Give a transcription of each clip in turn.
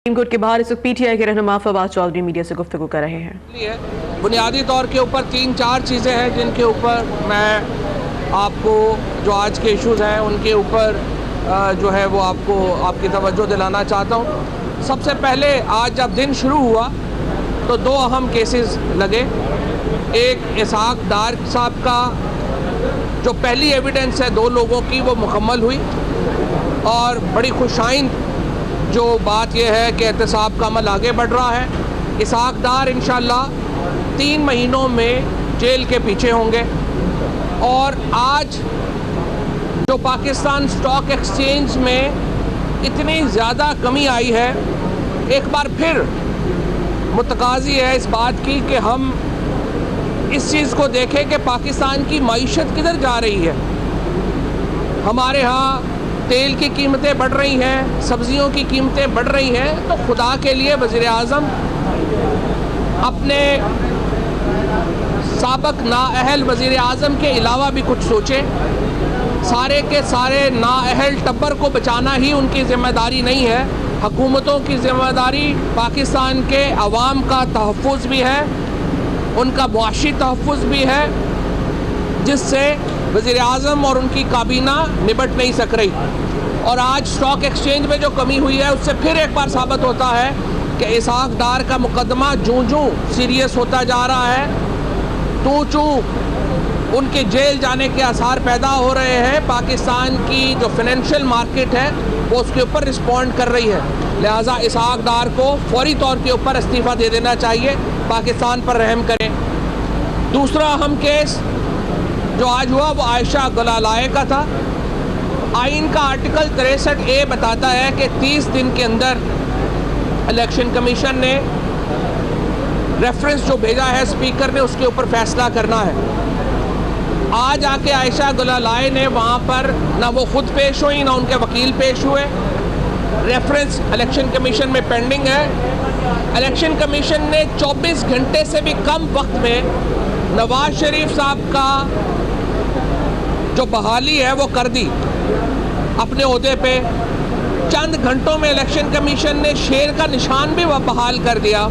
Supreme court के बाहर इस वक्त पीटीआई के रहनुमा फवाद चौधरी मीडिया से गुफ्तगू कर रहे हैं। बुनियादी तौर के ऊपर 3-4 चीज़ें हैं जिनके ऊपर मैं आपको जो आज के इश्यूज़ हैं उनके ऊपर जो है वो आपकी तवज्जो दिलाना चाहता हूँ। सबसे पहले आज जब दिन शुरू हुआ तो 2 अहम केसेस लगे। एक इसहाक डार साहब का जो पहली एविडेंस है 2 लोगों की वो मुकम्मल हुई और बड़ी खुशाइंद जो बात यह है कि एहतसाब का अमल आगे बढ़ रहा है। इसहाक डार इंशाअल्लाह 3 महीनों में जेल के पीछे होंगे। और आज जो पाकिस्तान स्टॉक एक्सचेंज में इतनी ज़्यादा कमी आई है, एक बार फिर मुतकाज़ी है इस बात की कि हम इस चीज़ को देखें कि पाकिस्तान की मईशत किधर जा रही है। हमारे यहाँ तेल की कीमतें बढ़ रही हैं, सब्जियों की कीमतें बढ़ रही हैं, तो खुदा के लिए वज़ीर आज़म अपने साबक नाअहल वज़ीर आज़म के अलावा भी कुछ सोचें। सारे के सारे नाअहल टब्बर को बचाना ही उनकी ज़िम्मेदारी नहीं है। हुकूमतों की ज़िम्मेदारी पाकिस्तान के अवाम का तहफ़्फ़ुज़ भी है, उनका मुआशी तहफ़्फ़ुज़ भी है, जिससे वज़ीर आज़म और उनकी काबीना निपट नहीं सक रही। और आज स्टॉक एक्सचेंज में जो कमी हुई है उससे फिर एक बार साबित होता है कि इसहाक डार का मुकदमा जूं सीरियस होता जा रहा है, उनके जेल जाने के आसार पैदा हो रहे हैं। पाकिस्तान की जो फाइनेंशियल मार्केट है वो उसके ऊपर रिस्पॉन्ड कर रही है। लिहाजा इसहाक डार को फौरी तौर के ऊपर इस्तीफ़ा दे देना चाहिए, पाकिस्तान पर रहम करें। दूसरा अहम केस जो आज हुआ वो आयशा गुलालाई का था। आइन का आर्टिकल 63A बताता है कि 30 दिन के अंदर इलेक्शन कमीशन ने रेफरेंस जो भेजा है स्पीकर ने उसके ऊपर फैसला करना है। आज आके आयशा गुलालाई ने वहाँ पर ना वो खुद पेश हुई ना उनके वकील पेश हुए। रेफरेंस इलेक्शन कमीशन में पेंडिंग है। इलेक्शन कमीशन ने 24 घंटे से भी कम वक्त में नवाज शरीफ साहब का जो बहाली है वो कर दी अपने ओहदे पे। चंद घंटों में इलेक्शन कमीशन ने शेर का निशान भी बहाल कर दिया।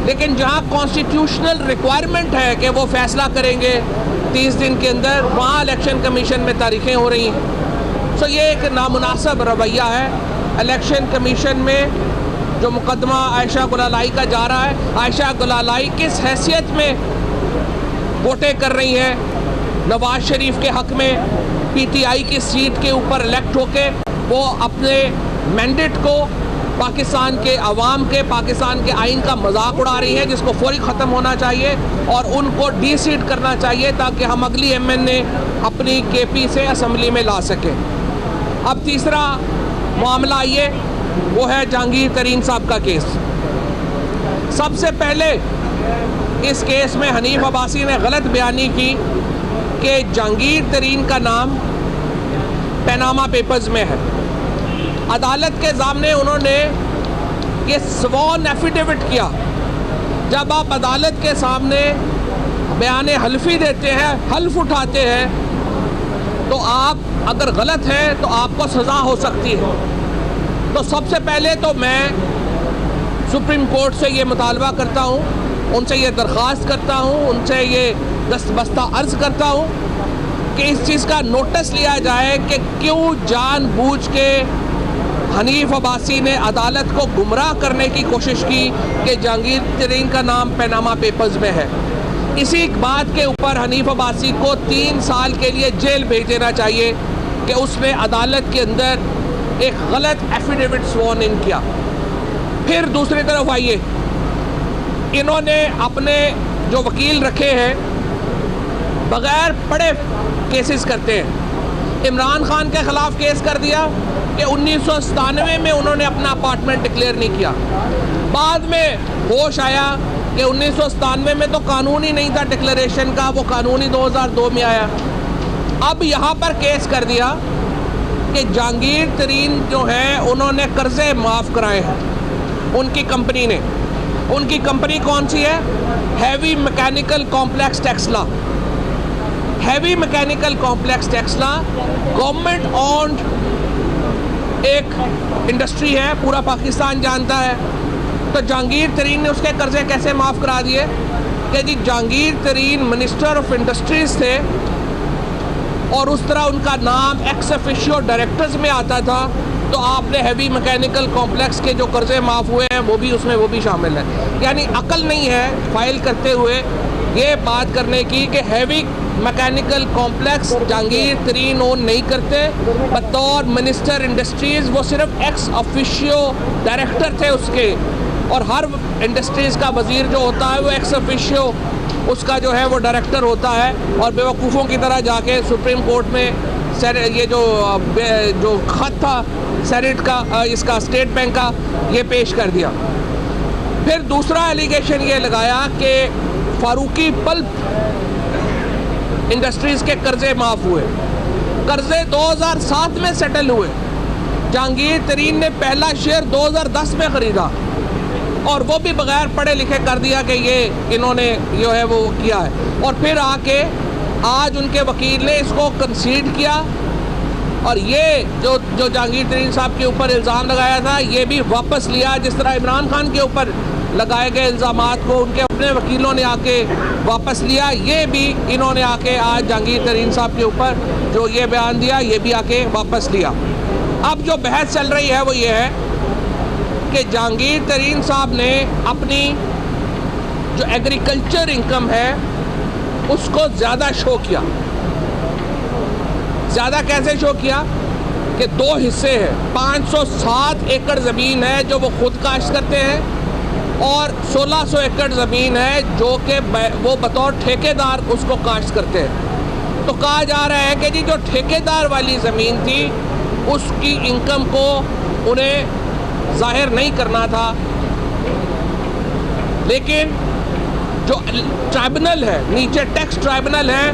लेकिन जहां कॉन्स्टिट्यूशनल रिक्वायरमेंट है कि वो फैसला करेंगे 30 दिन के अंदर, वहां इलेक्शन कमीशन में तारीखें हो रही हैं। सो ये एक नामुनासिब रवैया है। इलेक्शन कमीशन में जो मुकदमा आयशा गुलालाई का जा रहा है, आयशा गुलालाई किस हैसियत में वोटें कर रही हैं नवाज शरीफ के हक़ में, पीटीआई की सीट के ऊपर इलेक्ट होके वो अपने मैंडेट को पाकिस्तान के अवाम के, पाकिस्तान के आइन का मजाक उड़ा रही है, जिसको फौरी ख़त्म होना चाहिए और उनको डी सीट करना चाहिए ताकि हम अगली MNA अपनी KP से असम्बली में ला सकें। अब तीसरा मामला ये वो है जहांगीर तरीन साहब का केस। सबसे पहले इस केस में हनीफ अब्बासी ने गलत बयानी की कि जहांगीर तरीन का नाम पनामा पेपर्स में है। अदालत के सामने उन्होंने ये स्वॉन एफिडेविट किया। जब आप अदालत के सामने बयान हल्फी देते हैं, हल्फ उठाते हैं, तो आप अगर गलत हैं तो आपको सज़ा हो सकती है। तो सबसे पहले तो मैं सुप्रीम कोर्ट से ये मुतालबा करता हूँ, उनसे ये दरख्वास्त करता हूँ, उनसे ये दस्तबस्ता अर्ज़ करता हूँ कि इस चीज़ का नोटिस लिया जाए कि क्यों जानबूझ के हनीफ अब्बासी ने अदालत को गुमराह करने की कोशिश की कि जहांगीर तरीन का नाम पनामा पेपर्स में है। इसी बात के ऊपर हनीफ अब्बासी को 3 साल के लिए जेल भेज देना चाहिए कि उसने अदालत के अंदर एक गलत एफिडेविट स्वॉन इन किया। फिर दूसरी तरफ आइए, इन्होंने अपने जो वकील रखे हैं बग़ैर पढ़े केसेस करते हैं। इमरान खान के ख़िलाफ़ केस कर दिया कि 1997 में उन्होंने अपना अपार्टमेंट डिक्लेयर नहीं किया। बाद में होश आया कि 1997 में तो कानून ही नहीं था डिक्लेरेशन का, वो कानून ही 2002 में आया। अब यहाँ पर केस कर दिया कि जहांगीर तरीन जो है उन्होंने कर्ज़े माफ़ कराए हैं उनकी कंपनी ने। उनकी कंपनी कौन सी है? Heavy mechanical complex Taxila. Heavy mechanical complex Taxila government owned एक इंडस्ट्री है, पूरा पाकिस्तान जानता है। तो जहांगीर तरीन ने उसके कर्जे कैसे माफ़ करा दिए कि जी जहांगीर तरीन मिनिस्टर ऑफ इंडस्ट्रीज़ थे और उस तरह उनका नाम एक्स ऑफिशियो डायरेक्टर्स में आता था, तो आपने हैवी मैकेनिकल कॉम्प्लेक्स के जो कर्जे माफ़ हुए हैं वो भी शामिल है। यानी अकल नहीं है फाइल करते हुए ये बात करने की कि हैवी मैकेनिकल कॉम्प्लेक्स जहांगीर तरीन ओन नहीं करते, बतौर मिनिस्टर इंडस्ट्रीज़ वो सिर्फ एक्स ऑफिशियो डायरेक्टर थे उसके, और हर इंडस्ट्रीज़ का वज़ीर जो होता है वो एक्स ऑफिशियो उसका जो है वो डायरेक्टर होता है, और बेवकूफ़ों की तरह जाके सुप्रीम कोर्ट में ये जो खत था सेनेट का, इसका स्टेट बैंक का, ये पेश कर दिया। फिर दूसरा एलिगेशन ये लगाया कि फारूकी पल्प इंडस्ट्रीज़ के कर्जे माफ़ हुए। कर्जे 2007 में सेटल हुए। जहांगीर तरीन ने पहला शेयर 2010 में ख़रीदा और वो भी बगैर पढ़े लिखे कर दिया कि ये इन्होंने जो है वो किया है, और फिर आके आज उनके वकील ने इसको कंसीड किया, और ये जो जहांगीर तरीन साहब के ऊपर इल्ज़ाम लगाया था ये भी वापस लिया। जिस तरह इमरान खान के ऊपर लगाए गए इल्ज़ामात को उनके अपने वकीलों ने आके वापस लिया, ये भी इन्होंने आके आज जहांगीर तरीन साहब के ऊपर जो ये बयान दिया ये भी आके वापस लिया। अब जो बहस चल रही है वो ये है कि जहांगीर तरीन साहब ने अपनी जो एग्रीकल्चर इनकम है उसको ज़्यादा शो किया। ज़्यादा कैसे शो किया कि दो हिस्से हैं, 507 एकड़ ज़मीन है जो वो खुद काश्त करते हैं, और 1600 एकड़ ज़मीन है जो कि वो बतौर ठेकेदार उसको काश्त करते हैं। तो कहा जा रहा है कि जी जो ठेकेदार वाली ज़मीन थी उसकी इनकम को उन्हें ज़ाहिर नहीं करना था, लेकिन जो ट्राइब्यूनल है, नीचे टैक्स ट्राइब्यूनल है,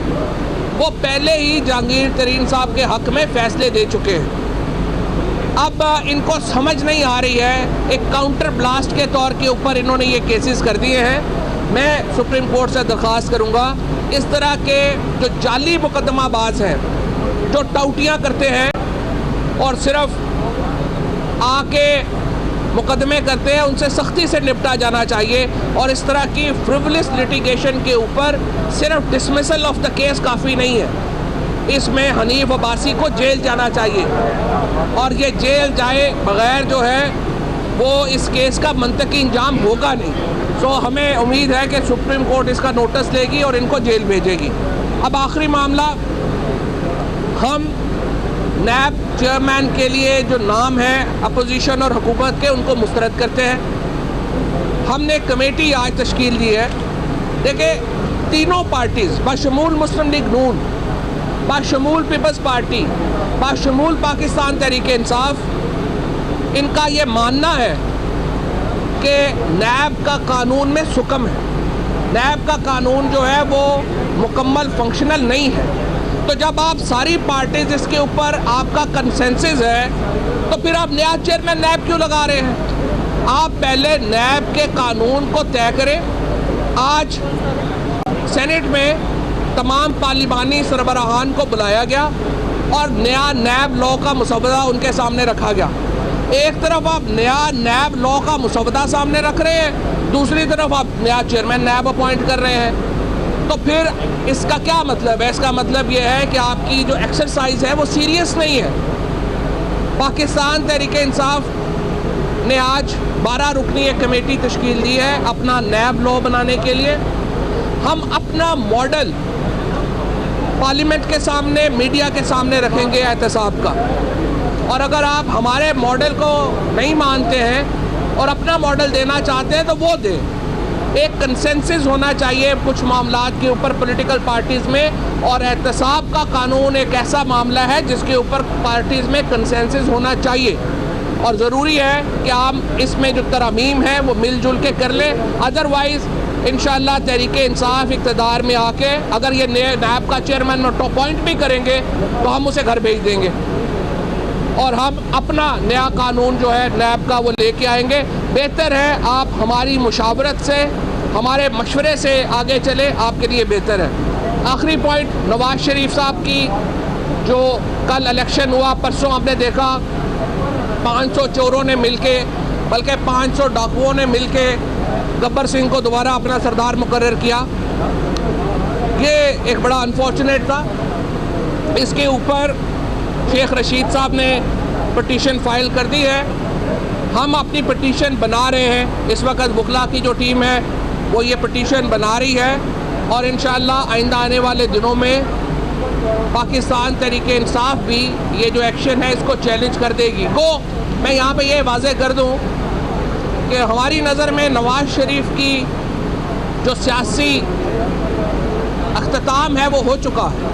वो पहले ही जहांगीर तरीन साहब के हक़ में फ़ैसले दे चुके हैं। अब इनको समझ नहीं आ रही है, एक काउंटर ब्लास्ट के तौर के ऊपर इन्होंने ये केसेस कर दिए हैं। मैं सुप्रीम कोर्ट से दरख्वास्त करूँगा इस तरह के जो जाली मुकदमाबाज हैं, जो टाउटियाँ करते हैं और सिर्फ आके मुकदमे करते हैं, उनसे सख्ती से निपटा जाना चाहिए, और इस तरह की फ्रिवलिस लिटिगेशन के ऊपर सिर्फ डिसमिसल ऑफ द केस काफ़ी नहीं है। इसमें हनीफ अब्बासी को जेल जाना चाहिए, और ये जेल जाए बग़ैर जो है वो इस केस का मंतकी इंजाम होगा नहीं। सो हमें उम्मीद है कि सुप्रीम कोर्ट इसका नोटिस लेगी और इनको जेल भेजेगी। अब आखिरी मामला, हम नैब चेयरमैन के लिए जो नाम है अपोजिशन और हुकूमत के, उनको मुस्तरद करते हैं। हमने कमेटी आज तश्कील दी है। देखिए, तीनों पार्टीज़ बशमूल मुस्लिम लीग नून, बशमूल पीपल्स पार्टी, बशमूल पाकिस्तान तहरीक इंसाफ, इनका ये मानना है कि नैब का कानून में सुकम है, नैब का कानून जो है वो मुकम्मल फंक्शनल नहीं है। तो जब आप सारी पार्टीज इसके ऊपर आपका कंसेंसस है तो फिर आप नया चेयरमैन नैब क्यों लगा रहे हैं? आप पहले नैब के कानून को तय करें। आज सेनेट में तमाम पार्लिमानी सरबराहान को बुलाया गया और नया नैब लॉ का मसौदा उनके सामने रखा गया। एक तरफ आप नया नैब लॉ का मसौदा सामने रख रहे हैं, दूसरी तरफ आप नया चेयरमैन नैब अपॉइंट कर रहे हैं। तो फिर इसका क्या मतलब है? इसका मतलब ये है कि आपकी जो एक्सरसाइज है वो सीरियस नहीं है। पाकिस्तान तहरीक इंसाफ ने आज 12 रुकनी एक कमेटी तश्कील दी है अपना नैब लॉ बनाने के लिए। हम अपना मॉडल पार्लियामेंट के सामने, मीडिया के सामने रखेंगे एहतसाब का, और अगर आप हमारे मॉडल को नहीं मानते हैं और अपना मॉडल देना चाहते हैं तो वो दें। एक कंसेंसस होना चाहिए कुछ मामलात के ऊपर पॉलिटिकल पार्टीज़ में, और एहतसाब का कानून एक ऐसा मामला है जिसके ऊपर पार्टीज़ में कंसेंसस होना चाहिए, और ज़रूरी है कि हम इसमें जो तरामीम है वो मिलजुल के कर लें। अदरवाइज़ इंशाअल्लाह तहरीक इंसाफ इक़्तिदार में आके अगर ये नैब का चेयरमैन अपॉइंट भी करेंगे तो हम उसे घर भेज देंगे, और हम अपना नया कानून जो है नैब का वो लेके आएंगे। बेहतर है आप हमारी मुशावरत से, हमारे मशवरे से आगे चले, आपके लिए बेहतर है। आखिरी पॉइंट, नवाज शरीफ साहब की जो कल इलेक्शन हुआ, परसों आपने देखा 500 चोरों ने मिलके, बल्कि 500 डाकुओं ने मिलके गब्बर सिंह को दोबारा अपना सरदार मुकर्रर किया। ये एक बड़ा अनफॉर्चुनेट था। इसके ऊपर शेख रशीद साहब ने पिटीशन फाइल कर दी है। हम अपनी पिटीशन बना रहे हैं। इस वक्त वकला की जो टीम है वो ये पिटीशन बना रही है और इंशाअल्लाह आइंदा आने वाले दिनों में पाकिस्तान तहरीके इंसाफ भी ये जो एक्शन है इसको चैलेंज कर देगी। को मैं यहाँ पे ये वाज़ेह कर दूँ कि हमारी नज़र में नवाज़ शरीफ की जो सियासी अख्ताम है वो हो चुका है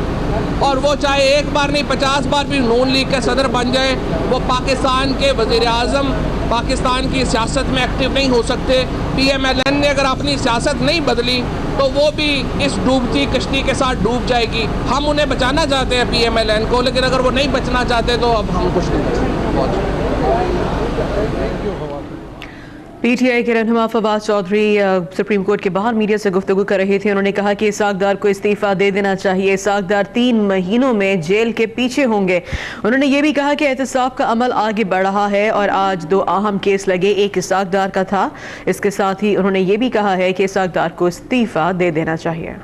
और वो चाहे एक बार नहीं 50 बार भी नून लीग के सदर बन जाए, वो पाकिस्तान के वज़ीर आज़म पाकिस्तान की सियासत में एक्टिव नहीं हो सकते। PMLN ने अगर अपनी सियासत नहीं बदली तो वो भी इस डूबती कश्ती के साथ डूब जाएगी। हम उन्हें बचाना चाहते हैं PMLN को, लेकिन अगर वो नहीं बचना चाहते तो अब हम कुछ नहीं कर सकते। PTI के रहनुमा फवाद चौधरी सुप्रीम कोर्ट के बाहर मीडिया से गुफ्तगू कर रहे थे। उन्होंने कहा कि इसाक डार को इस्तीफा दे देना चाहिए। इसाक डार 3 महीनों में जेल के पीछे होंगे। उन्होंने ये भी कहा कि एहतसाब का अमल आगे बढ़ रहा है और आज 2 अहम केस लगे, एक इसाक डार का था। इसके साथ ही उन्होंने ये भी कहा है कि इसाक डार को इस्तीफा दे देना चाहिए।